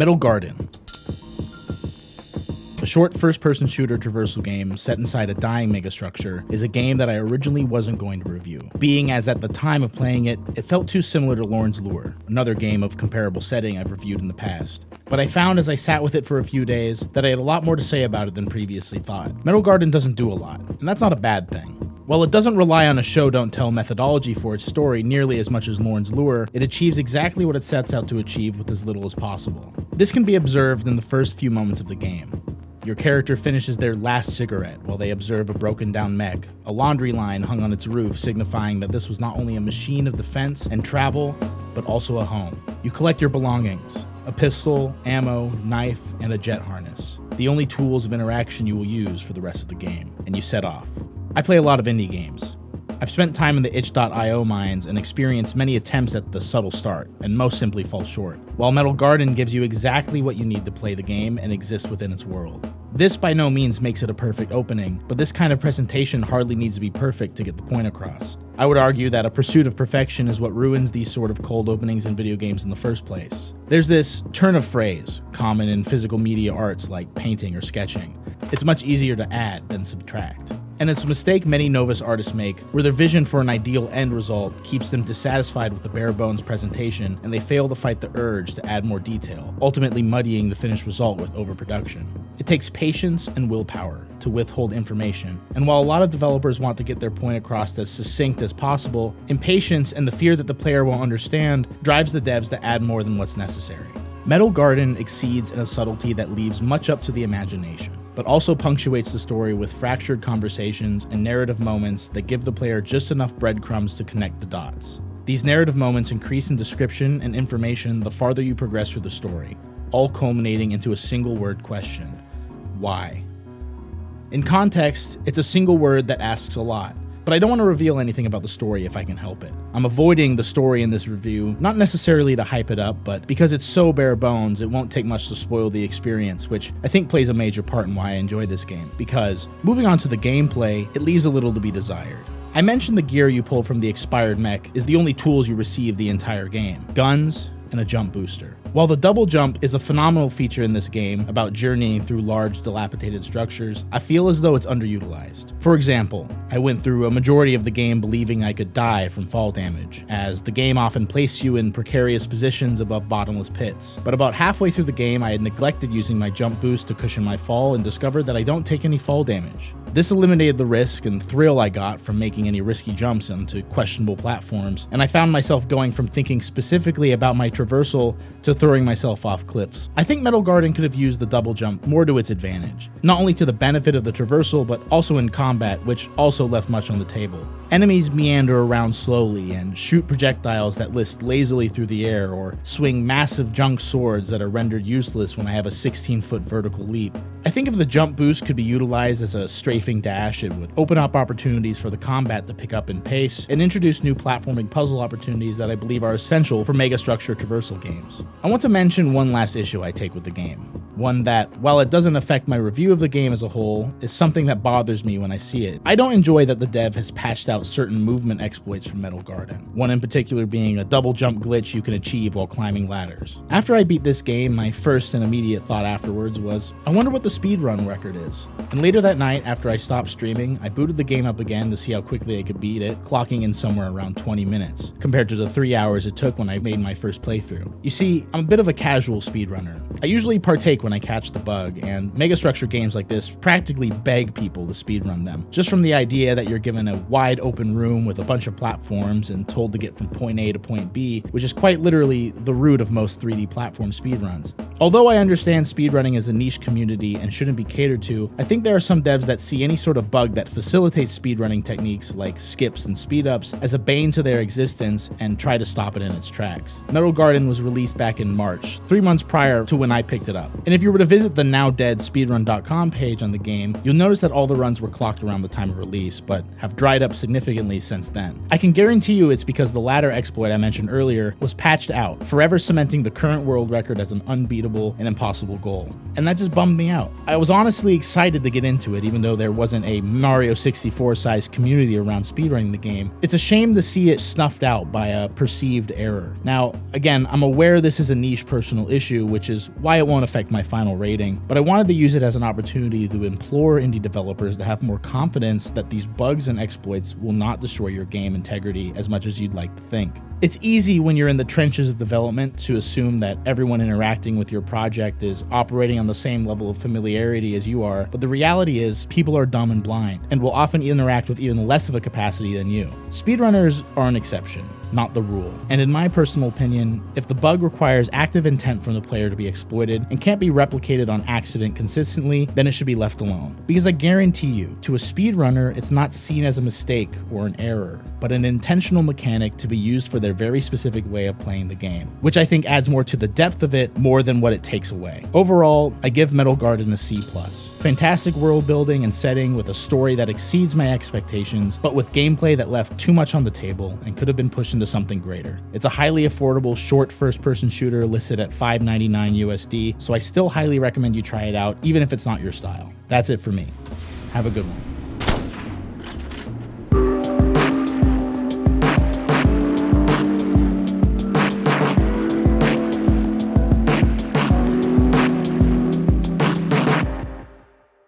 Metal Garden. A short first-person shooter traversal game set inside a dying megastructure is a game that I originally wasn't going to review, being as at the time of playing it, it felt too similar to Lorne's Lure, another game of comparable setting I've reviewed in the past. But I found as I sat with it for a few days that I had a lot more to say about it than previously thought. Metal Garden doesn't do a lot, and that's not a bad thing. While it doesn't rely on a show-don't-tell methodology for its story nearly as much as Lorne's Lure, it achieves exactly what it sets out to achieve with as little as possible. This can be observed in the first few moments of the game. Your character finishes their last cigarette while they observe a broken down mech, a laundry line hung on its roof signifying that this was not only a machine of defense and travel, but also a home. You collect your belongings, a pistol, ammo, knife, and a jet harness, the only tools of interaction you will use for the rest of the game, and you set off. I play a lot of indie games. I've spent time in the itch.io mines and experienced many attempts at the subtle start, and most simply fall short, while Metal Garden gives you exactly what you need to play the game and exist within its world. This by no means makes it a perfect opening, but this kind of presentation hardly needs to be perfect to get the point across. I would argue that a pursuit of perfection is what ruins these sort of cold openings in video games in the first place. There's this turn of phrase, common in physical media arts like painting or sketching. It's much easier to add than subtract. And it's a mistake many novice artists make, where their vision for an ideal end result keeps them dissatisfied with the bare bones presentation, and they fail to fight the urge to add more detail, ultimately muddying the finished result with overproduction. It takes patience and willpower to withhold information, and while a lot of developers want to get their point across as succinct as possible, impatience and the fear that the player won't understand drives the devs to add more than what's necessary. Metal Garden exceeds in a subtlety that leaves much up to the imagination, but also punctuates the story with fractured conversations and narrative moments that give the player just enough breadcrumbs to connect the dots. These narrative moments increase in description and information the farther you progress through the story, all culminating into a single word question: why? In context, it's a single word that asks a lot, but I don't want to reveal anything about the story if I can help it. I'm avoiding the story in this review, not necessarily to hype it up, but because it's so bare bones, it won't take much to spoil the experience, which I think plays a major part in why I enjoy this game. Because, moving on to the gameplay, it leaves a little to be desired. I mentioned the gear you pull from the expired mech is the only tools you receive the entire game: guns and a jump booster. While the double jump is a phenomenal feature in this game about journeying through large dilapidated structures, I feel as though it's underutilized. For example, I went through a majority of the game believing I could die from fall damage, as the game often placed you in precarious positions above bottomless pits. But about halfway through the game, I had neglected using my jump boost to cushion my fall and discovered that I don't take any fall damage. This eliminated the risk and thrill I got from making any risky jumps onto questionable platforms, and I found myself going from thinking specifically about my traversal to throwing myself off cliffs. I think Metal Garden could have used the double jump more to its advantage, not only to the benefit of the traversal, but also in combat, which also left much on the table. Enemies meander around slowly and shoot projectiles that list lazily through the air, or swing massive junk swords that are rendered useless when I have a 16-foot vertical leap. I think if the jump boost could be utilized as a strafing dash, it would open up opportunities for the combat to pick up in pace and introduce new platforming puzzle opportunities that I believe are essential for megastructure traversal games. I want to mention one last issue I take with the game. One that, while it doesn't affect my review of the game as a whole, is something that bothers me when I see it. I don't enjoy that the dev has patched out certain movement exploits from Metal Garden, one in particular being a double jump glitch you can achieve while climbing ladders. After I beat this game, my first and immediate thought afterwards was, I wonder what the speedrun record is. And later that night, after I stopped streaming, I booted the game up again to see how quickly I could beat it, clocking in somewhere around 20 minutes, compared to the 3 hours it took when I made my first playthrough. You see, I'm a bit of a casual speedrunner. I usually partake when I catch the bug, and megastructure games like this practically beg people to speedrun them, just from the idea that you're given a wide open room with a bunch of platforms and told to get from point A to point B, which is quite literally the root of most 3D platform speedruns. Although I understand speedrunning is a niche community and shouldn't be catered to, I think there are some devs that see any sort of bug that facilitates speedrunning techniques like skips and speedups as a bane to their existence and try to stop it in its tracks. Metal Garden was released back in March, 3 months prior to when I picked it up. And if you were to visit the now dead speedrun.com page on the game, you'll notice that all the runs were clocked around the time of release, but have dried up significantly since then. I can guarantee you it's because the ladder exploit I mentioned earlier was patched out, forever cementing the current world record as an unbeatable unattainable and impossible goal. And that just bummed me out. I was honestly excited to get into it, even though there wasn't a Mario 64 sized community around speedrunning the game. It's a shame to see it snuffed out by a perceived error. Now, again, I'm aware this is a niche personal issue, which is why it won't affect my final rating, but I wanted to use it as an opportunity to implore indie developers to have more confidence that these bugs and exploits will not destroy your game integrity as much as you'd like to think. It's easy when you're in the trenches of development to assume that everyone interacting with your project is operating on the same level of familiarity as you are, but the reality is people are dumb and blind and will often interact with even less of a capacity than you. Speedrunners are an exception, not the rule. And in my personal opinion, if the bug requires active intent from the player to be exploited and can't be replicated on accident consistently, then it should be left alone. Because I guarantee you, to a speedrunner, it's not seen as a mistake or an error, but an intentional mechanic to be used for their very specific way of playing the game, which I think adds more to the depth of it more than what it takes away. Overall, I give Metal Garden a C+. Fantastic world building and setting with a story that exceeds my expectations, but with gameplay that left too much on the table and could have been pushed into something greater. It's a highly affordable short first-person shooter listed at $5.99 USD, so I still highly recommend you try it out, even if it's not your style. That's it for me. Have a good one.